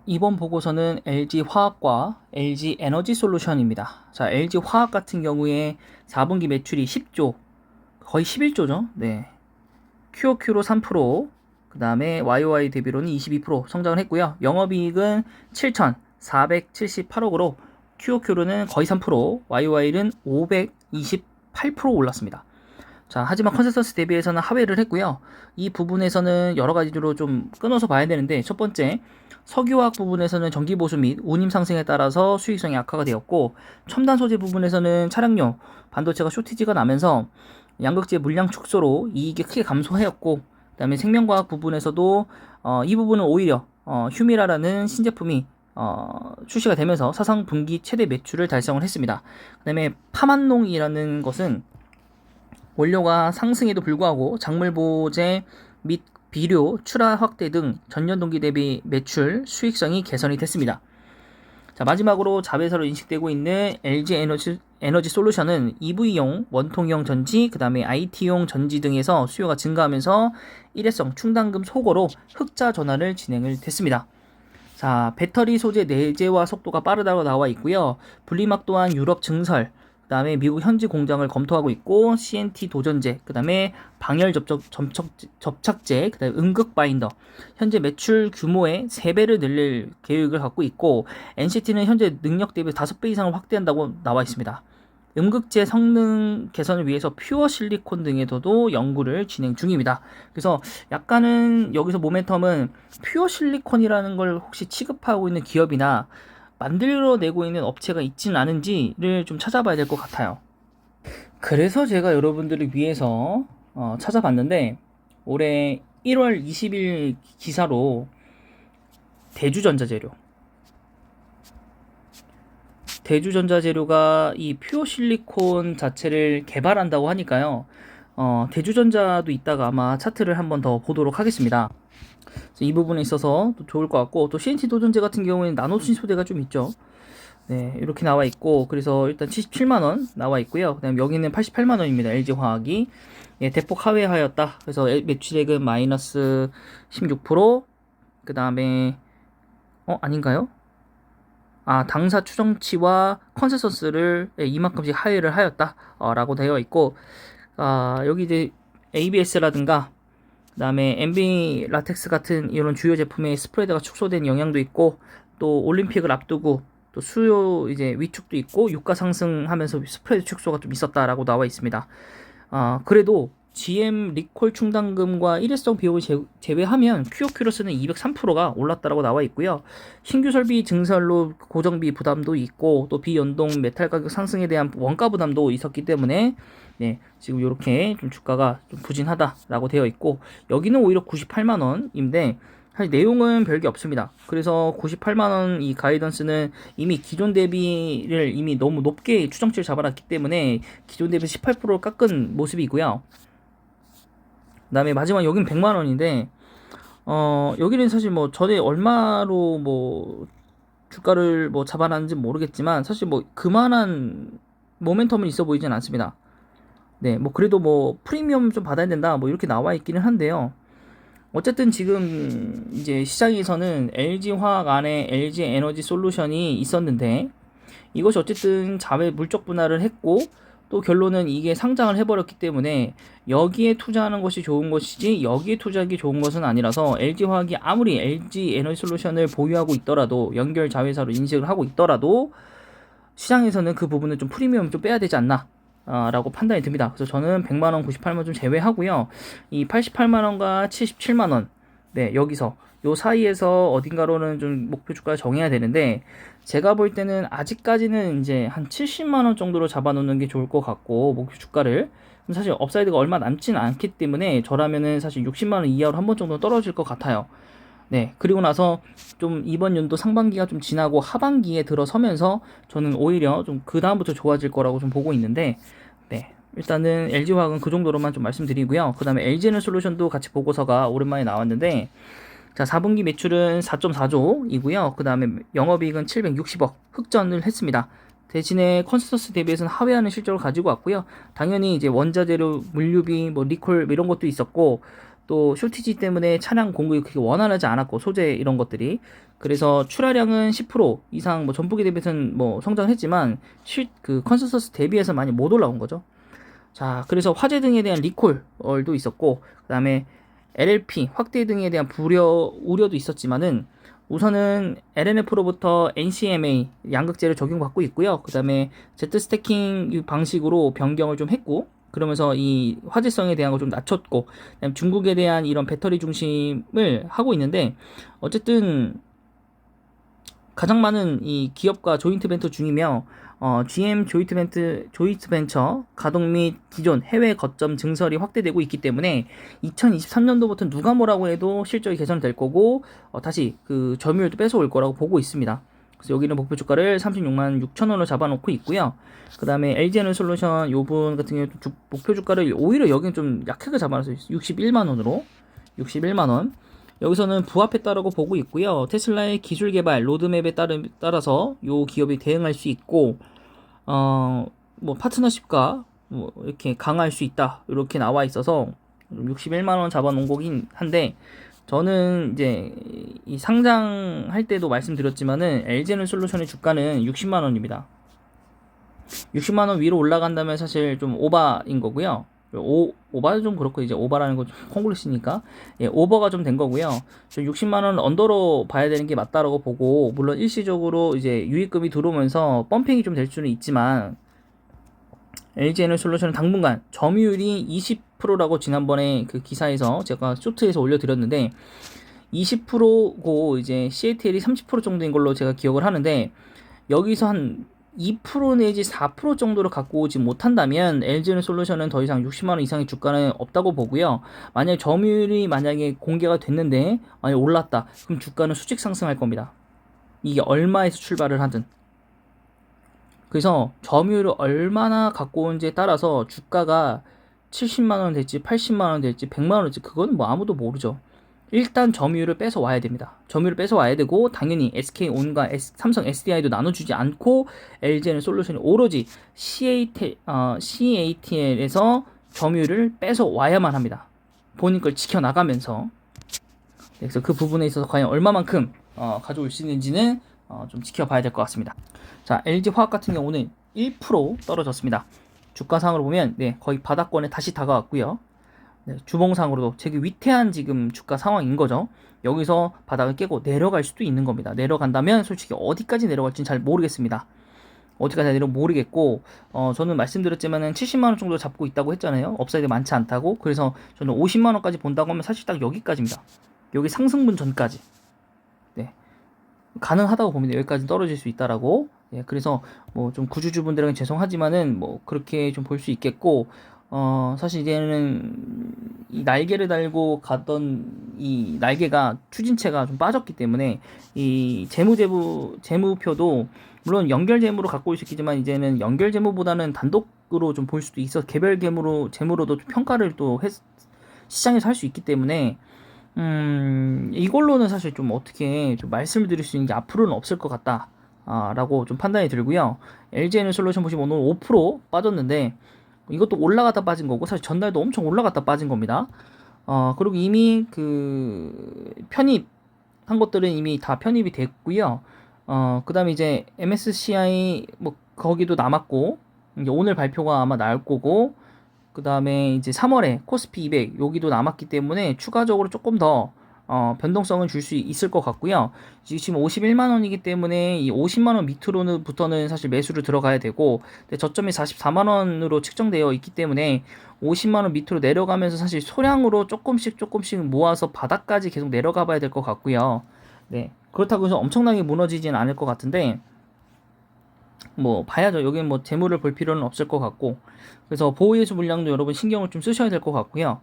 이번 보고서는 LG화학과 LG에너지솔루션입니다. 자, LG화학 같은 경우에 4분기 매출이 10조, 거의 11조죠. 네. QOQ로 3%, 그 다음에 YOY 대비로는 22% 성장을 했고요. 영업이익은 7,478억으로 QOQ로는 거의 3%, YOY는 528% 올랐습니다. 자, 하지만 컨센서스 대비해서는 하회를 했고요. 이 부분에서는 여러 가지로 좀 끊어서 봐야 되는데, 첫 번째, 석유화학 부분에서는 전기 보수 및 운임 상승에 따라서 수익성이 악화가 되었고, 첨단 소재 부분에서는 차량용 반도체가 쇼티지가 나면서 양극재 물량 축소로 이익이 크게 감소하였고, 그다음에 생명과학 부분에서도 이 부분은 오히려 휴미라라는 신제품이 출시가 되면서 사상 분기 최대 매출을 달성을 했습니다. 그다음에 파만농이라는 것은 원료가 상승에도 불구하고 작물보제 및 비료, 출하 확대 등 전년 동기 대비 매출, 수익성이 개선이 됐습니다. 자, 마지막으로 자회사로 인식되고 있는 LG 에너지 솔루션은 EV용, 원통형 전지, 그 다음에 IT용 전지 등에서 수요가 증가하면서 일회성 충당금 소거로 흑자 전환을 진행을 됐습니다. 자, 배터리 소재 내재화 속도가 빠르다고 나와 있고요. 분리막 또한 유럽 증설, 그 다음에 미국 현지 공장을 검토하고 있고, CNT 도전제, 그 다음에 방열 접착제, 그 다음에 음극 바인더, 현재 매출 규모의 3배를 늘릴 계획을 갖고 있고, NCT는 현재 능력 대비 5배 이상을 확대한다고 나와 있습니다. 음극재 성능 개선을 위해서 퓨어 실리콘 등에서도 연구를 진행 중입니다. 그래서 약간은 여기서 모멘텀은 퓨어 실리콘이라는 걸 혹시 취급하고 있는 기업이나 만들어내고 있는 업체가 있지는 않은지를 좀 찾아봐야 될 것 같아요. 그래서 제가 여러분들을 위해서 찾아봤는데, 올해 1월 20일 기사로 대주전자재료가 이 퓨어 실리콘 자체를 개발한다고 하니까요. 대주전자도 이따가 아마 차트를 한번 더 보도록 하겠습니다. 이 부분에 있어서 또 좋을 것 같고, 또 CNT 도전제 같은 경우에는 나노신 소재가 좀 있죠. 네, 이렇게 나와 있고, 그래서 일단 77만원 나와 있고요. 그 다음 여기는 88만원입니다. LG화학이. 예, 대폭 하회하였다. 그래서 매출액은 마이너스 16%, 그 다음에, 아닌가요? 당사 추정치와 컨센서스를 이만큼씩 하회를 하였다. 라고 되어 있고, 여기 이제 ABS라든가, 그 다음에 MB 라텍스 같은 이런 주요 제품의 스프레드가 축소된 영향도 있고, 또 올림픽을 앞두고 또 수요 이제 위축도 있고 유가 상승하면서 스프레드 축소가 좀 있었다라고 나와 있습니다. 그래도 GM 리콜 충당금과 일회성 비용을 제외하면 QOQ로서는 203%가 올랐다라고 나와 있고요. 신규 설비 증설로 고정비 부담도 있고, 또 비연동 메탈 가격 상승에 대한 원가 부담도 있었기 때문에 네, 지금 이렇게 좀 주가가 좀 부진하다라고 되어 있고, 여기는 오히려 98만 원인데 사실 내용은 별게 없습니다. 그래서 98만원 이 가이던스는 이미 기존 대비를 이미 너무 높게 추정치를 잡아놨기 때문에 기존 대비 18% 깎은 모습이고요. 그 다음에 마지막 여기는 100만원인데, 여기는 사실 뭐 전에 얼마로 뭐 주가를 뭐 잡아놨는지 모르겠지만, 사실 뭐 그만한 모멘텀은 있어 보이진 않습니다. 네, 뭐 그래도 뭐 프리미엄 좀 받아야 된다 뭐 이렇게 나와 있기는 한데요. 어쨌든 지금 이제 시장에서는 LG화학 안에 LG에너지솔루션이 있었는데, 이것이 어쨌든 자회 물적 분할을 했고, 또 결론은 이게 상장을 해버렸기 때문에 여기에 투자하는 것이 좋은 것이지 여기에 투자하기 좋은 것은 아니라서, LG화학이 아무리 LG에너지솔루션을 보유하고 있더라도, 연결 자회사로 인식을 하고 있더라도 시장에서는 그 부분은 좀 프리미엄 좀 빼야 되지 않나 라고 판단이 듭니다. 그래서 저는 100만원, 98만원 좀 제외하고요. 이 88만원과 77만원, 네, 여기서 요 사이에서 어딘가로는 좀 목표 주가를 정해야 되는데, 제가 볼 때는 아직까지는 이제 한 70만원 정도로 잡아놓는 게 좋을 것 같고, 목표 주가를. 사실 업사이드가 얼마 남지는 않기 때문에 저라면은 사실 60만원 이하로 한 번 정도 떨어질 것 같아요. 네, 그리고 나서 좀 이번 연도 상반기가 좀 지나고 하반기에 들어서면서 저는 오히려 좀 그 다음부터 좋아질 거라고 좀 보고 있는데, 네, 일단은 LG화학은 그 정도로만 좀 말씀드리고요. 그 다음에 LG에너솔루션도 같이 보고서가 오랜만에 나왔는데, 자, 4분기 매출은 4.4조이고요. 그 다음에 영업이익은 760억 흑전을 했습니다. 대신에 컨센서스 대비해서는 하회하는 실적을 가지고 왔고요. 당연히 이제 원자재료, 물류비, 뭐 리콜 이런 것도 있었고, 또 쇼티지 때문에 차량 공급이 그렇게 원활하지 않았고 소재 이런 것들이 그래서 출하량은 10% 이상 뭐 전분기 대비해서는 뭐 성장했지만 그 컨센서스 대비해서 많이 못 올라온 거죠. 자, 그래서 화재 등에 대한 리콜도 있었고 그다음에 LLP 확대 등에 대한 우려도 있었지만은 우선은 LNF로부터 NCMA 양극재를 적용받고 있고요. 그다음에 Z 스태킹 방식으로 변경을 좀 했고 그러면서 이 화재성에 대한 걸 좀 낮췄고 그다음에 중국에 대한 이런 배터리 중심을 하고 있는데 어쨌든 가장 많은 이 기업과 조인트 벤처 중이며 GM 조인트 벤처 가동 및 기존 해외 거점 증설이 확대되고 있기 때문에 2023년도부터 누가 뭐라고 해도 실적이 개선될 거고 다시 그 점유율도 뺏어올 거라고 보고 있습니다. 그래서 여기는 목표 주가를 36만 6천 원으로 잡아놓고 있고요. 그 다음에 LG에너솔루션 요분 같은 경우에 목표 주가를 오히려 여기는 좀 약하게 잡아놨어요. 61만 원으로 61만 원. 여기서는 부합했다라고 보고 있고요. 테슬라의 기술 개발 로드맵에 따라서 요 기업이 대응할 수 있고 뭐 파트너십과 뭐 이렇게 강화할 수 있다 이렇게 나와 있어서 61만 원 잡아놓은 거긴 한데 저는 이제 이 상장할 때도 말씀드렸지만은 LG에너솔루션의 주가는 60만 원입니다. 60만 원 위로 올라간다면 사실 좀 오바인 거고요. 오바는 좀 그렇고 이제 오바라는 건 좀 콩글리시니까 예, 오버가 좀 된 거고요. 좀 60만 원 언더로 봐야 되는 게 맞다라고 보고 물론 일시적으로 이제 유입금이 들어오면서 펌핑이 좀 될 수는 있지만 LG에너솔루션은 당분간 점유율이 20%라고 지난번에 그 기사에서 제가 쇼트에서 올려드렸는데 20%고 이제 CATL이 30% 정도인 걸로 제가 기억을 하는데 여기서 한 2% 내지 4% 정도로 갖고 오지 못한다면 LG에너솔루션은 더 이상 60만원 이상의 주가는 없다고 보고요. 만약에 점유율이 만약에 공개가 됐는데 만약에 올랐다 그럼 주가는 수직 상승할 겁니다. 이게 얼마에서 출발을 하든. 그래서 점유율을 얼마나 갖고 온지에 따라서 주가가 70만원 될지 80만원 될지 100만원 될지 그거는 뭐 아무도 모르죠. 일단 점유율을 뺏어 와야 됩니다. 점유율을 뺏어 와야 되고 당연히 SK온과 삼성 SDI도 나눠주지 않고 LG에너솔루션이 오로지 CATL에서 점유율을 뺏어 와야만 합니다. 본인 걸 지켜나가면서. 그래서 그 부분에 있어서 과연 얼마만큼 가져올 수 있는지는 좀 지켜봐야 될 것 같습니다. 자, LG화학 같은 경우는 1% 떨어졌습니다. 주가상으로 보면 네, 거의 바닥권에 다시 다가왔고요. 네, 주봉상으로도 되게 위태한 지금 주가 상황인 거죠. 여기서 바닥을 깨고 내려갈 수도 있는 겁니다. 내려간다면 솔직히 어디까지 내려갈지는 잘 모르겠습니다. 어디까지 내려갈지 모르겠고 저는 말씀드렸지만은 70만원 정도 잡고 있다고 했잖아요. 업사이드 많지 않다고. 그래서 저는 50만원까지 본다고 하면 사실 딱 여기까지입니다. 여기 상승분 전까지 네, 가능하다고 봅니다. 여기까지 떨어질 수 있다라고. 예, 그래서 뭐 좀 구주주분들에게 죄송하지만은 뭐 그렇게 좀 볼 수 있겠고 사실 이제는 이 날개를 달고 갔던 이 날개가 추진체가 좀 빠졌기 때문에 이 재무표도 물론 연결 재무로 갖고 올 수 있겠지만 이제는 연결 재무보다는 단독으로 좀 볼 수도 있어 개별 재무로도 평가를 또 시장에서 할 수 있기 때문에 이걸로는 사실 좀 어떻게 좀 말씀을 드릴 수 있는 게 앞으로는 없을 것 같다 라고 좀 판단이 들고요. LG에너솔루션 보시면 오늘 5% 빠졌는데 이것도 올라갔다 빠진 거고 사실 전날도 엄청 올라갔다 빠진 겁니다. 그리고 이미 그 편입한 것들은 이미 다 편입이 됐고요. 그 다음에 이제 MSCI 뭐 거기도 남았고 이제 오늘 발표가 아마 나올 거고 그 다음에 이제 3월에 코스피 200 여기도 남았기 때문에 추가적으로 조금 더 변동성을 줄 수 있을 것 같고요. 지금 51만원이기 때문에 이 50만원 밑으로부터는 사실 매수를 들어가야 되고 저점이 44만원으로 측정되어 있기 때문에 50만원 밑으로 내려가면서 사실 소량으로 조금씩 모아서 바닥까지 계속 내려가 봐야 될 것 같고요. 네, 그렇다고 해서 엄청나게 무너지진 않을 것 같은데 뭐 봐야죠. 여기는 뭐 재물을 볼 필요는 없을 것 같고 그래서 보호예수 물량도 여러분 신경을 좀 쓰셔야 될 것 같고요.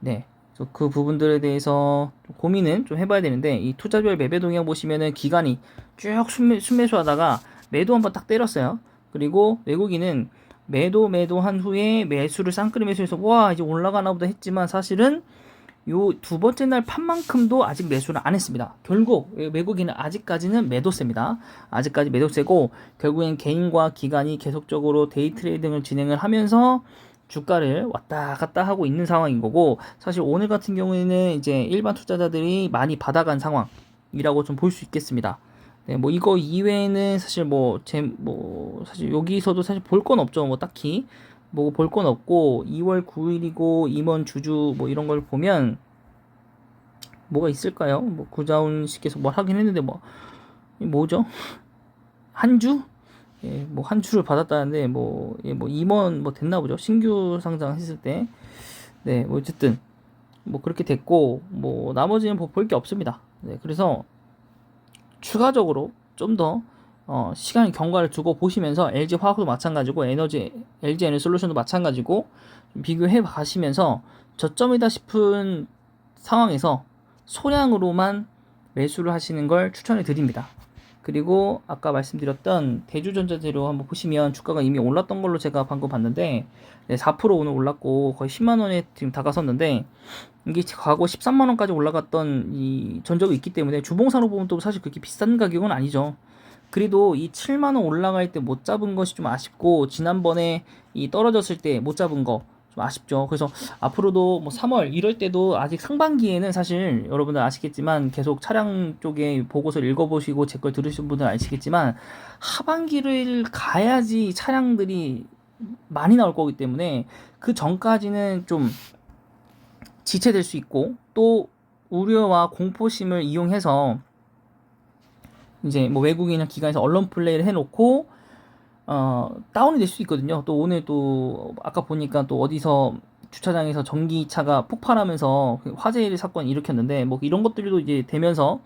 네, 그 부분들에 대해서 좀 고민은 좀 해봐야 되는데 이 투자별 매매 동향 보시면은 기관이 쭉 순매수하다가 매도 한번 딱 때렸어요. 그리고 외국인은 매도한 후에 매수를 쌍끌이 매수해서 와 이제 올라가나 보다 했지만 사실은 요 두 번째 날 판만큼도 아직 매수를 안 했습니다. 결국 외국인은 아직까지는 매도세입니다. 아직까지 매도세고 결국엔 개인과 기관이 계속적으로 데이 트레이딩을 진행을 하면서 주가를 왔다 갔다 하고 있는 상황인 거고, 사실 오늘 같은 경우에는 이제 일반 투자자들이 많이 받아간 상황이라고 좀 볼 수 있겠습니다. 네, 뭐 이거 이외에는 사실 사실 여기서도 사실 볼 건 없죠. 뭐 딱히 뭐 볼 건 없고, 2월 9일이고 임원 주주 뭐 이런 걸 보면 뭐가 있을까요? 뭐 구자훈 씨께서 뭘 하긴 했는데 뭐죠? 한 주? 예, 뭐 한 주를 받았다는데 뭐 임원 뭐 됐나 보죠. 신규 상장했을 때. 네, 뭐 어쨌든 뭐 그렇게 됐고, 뭐 나머지는 뭐 볼 게 없습니다. 네, 그래서 추가적으로 좀 더 시간 경과를 두고 보시면서 LG 화학도 마찬가지고 LG 에너솔루션도 마찬가지고 좀 비교해 가시면서 저점이다 싶은 상황에서 소량으로만 매수를 하시는 걸 추천해 드립니다. 그리고 아까 말씀드렸던 대주전자재료 한번 보시면 주가가 이미 올랐던 걸로 제가 방금 봤는데, 네, 4% 오늘 올랐고 거의 10만 원에 지금 다가섰는데, 이게 과거 13만 원까지 올라갔던 이 전적이 있기 때문에 주봉산업보험도 사실 그렇게 비싼 가격은 아니죠. 그래도 이 7만 원 올라갈 때 못 잡은 것이 좀 아쉽고, 지난번에 이 떨어졌을 때 못 잡은 거 좀 아쉽죠. 그래서 앞으로도 뭐 3월 이럴 때도 아직 상반기에는 사실 여러분들 아시겠지만 계속 차량 쪽에 보고서를 읽어보시고 제 걸 들으신 분들 아시겠지만, 하반기를 가야지 차량들이 많이 나올 거기 때문에 그 전까지는 좀 지체될 수 있고, 또 우려와 공포심을 이용해서 이제 뭐 외국인이나 기관에서 언론 플레이를 해놓고 다운이 될 수 있거든요. 또 오늘 또 아까 보니까 또 어디서 주차장에서 전기차가 폭발하면서 화재 사건이 일으켰는데, 뭐 이런 것들도 이제 되면서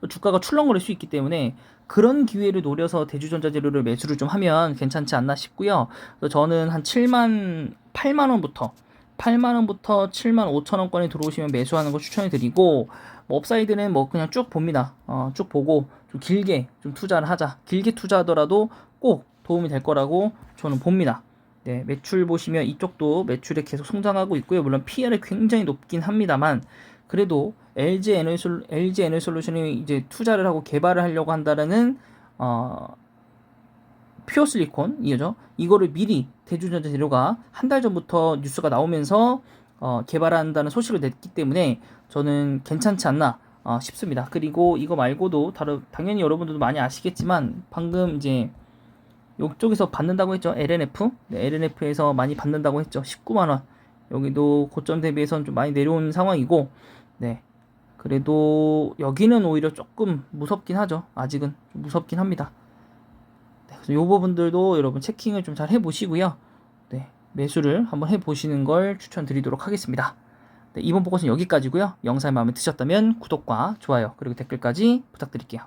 주가가 출렁거릴 수 있기 때문에 그런 기회를 노려서 대주전자재료를 매수를 좀 하면 괜찮지 않나 싶고요. 그래서 저는 한 8만 원부터 7만 5천 원권에 들어오시면 매수하는 거 추천해 드리고, 뭐 업사이드는 뭐 그냥 쭉 봅니다. 쭉 보고 좀 길게 좀 투자를 하자. 길게 투자하더라도 꼭 도움이 될 거라고 저는 봅니다. 네, 매출 보시면 이쪽도 매출이 계속 성장하고 있고요. 물론 PR이 굉장히 높긴 합니다만, 그래도 LG 에너솔루션이 이제 투자를 하고 개발을 하려고 한다라는 퓨어 실리콘 이거죠. 이거를 미리 대주전자 재료가 한 달 전부터 뉴스가 나오면서 개발한다는 소식을 냈기 때문에 저는 괜찮지 않나 싶습니다. 그리고 이거 말고도 당연히 여러분들도 많이 아시겠지만, 방금 이제 이쪽에서 받는다고 했죠. LNF. 네, LNF에서 많이 받는다고 했죠. 19만 원. 여기도 고점 대비해서는 좀 많이 내려온 상황이고, 네. 그래도 여기는 오히려 조금 무섭긴 하죠. 아직은 좀 무섭긴 합니다. 네, 그래서 이 부분들도 여러분 체킹을 좀 잘 해보시고요. 네, 매수를 한번 해보시는 걸 추천드리도록 하겠습니다. 네, 이번 보고서는 여기까지고요. 영상이 마음에 드셨다면 구독과 좋아요 그리고 댓글까지 부탁드릴게요.